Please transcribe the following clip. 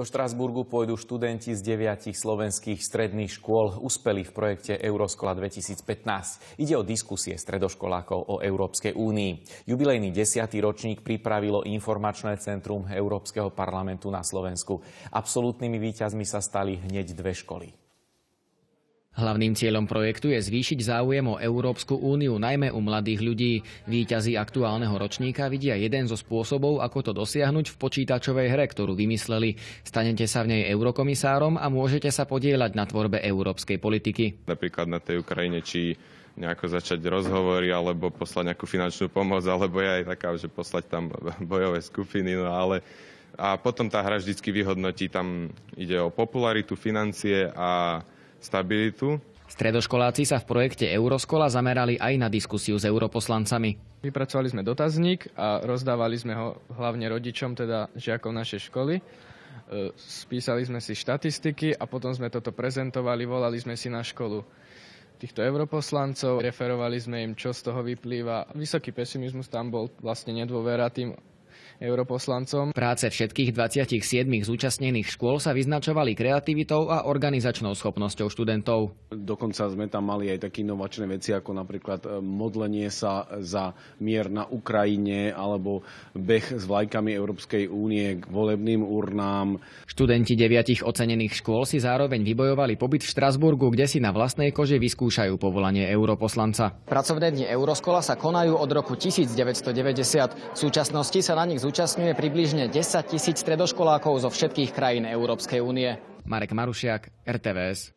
Do Štrasburgu pôjdu študenti z 9 slovenských stredných škôl. Úspeli v projekte Euroškola 2015. Ide o diskusie stredoškolákov o Európskej únii. Jubilejný 10. ročník pripravilo informačné centrum Európskeho parlamentu na Slovensku. Absolútnymi víťazmi sa stali hneď dve školy. Hlavným cieľom projektu je zvýšiť záujem o Európsku úniu, najmä u mladých ľudí. Víťazi aktuálneho ročníka vidia jeden zo spôsobov, ako to dosiahnuť v počítačovej hre, ktorú vymysleli. Stanete sa v nej eurokomisárom a môžete sa podieľať na tvorbe európskej politiky. Napríklad na tej Ukrajine, či nejako začať rozhovory, alebo poslať nejakú finančnú pomoc, alebo je aj taká, že poslať tam bojové skupiny, a potom tá hra vždycky vyhodnotí, tam ide o popularitu, financie a stabilitu. Stredoškoláci sa v projekte Euroškola zamerali aj na diskusiu s europoslancami. Vypracovali sme dotazník a rozdávali sme ho hlavne rodičom, teda žiakov našej školy. Spísali sme si štatistiky a potom sme toto prezentovali, volali sme si na školu týchto europoslancov, referovali sme im, čo z toho vyplýva. Vysoký pesimizmus tam bol, vlastne nedôvera tým europoslancom. Práce všetkých 27 zúčastnených škôl sa vyznačovali kreativitou a organizačnou schopnosťou študentov. Dokonca sme tam mali aj také inovačné veci, ako napríklad modlenie sa za mier na Ukrajine alebo beh s vlajkami Európskej únie k volebným urnám. Študenti 9 ocenených škôl si zároveň vybojovali pobyt v Štrasburgu, kde si na vlastnej koži vyskúšajú povolanie europoslanca. Pracovné dni Euroškola sa konajú od roku 1990. V súčasnosti sa na nich zúčastňuje približne 10 000 stredoškolákov zo všetkých krajín Európskej únie. Marek Marušiak, RTVS.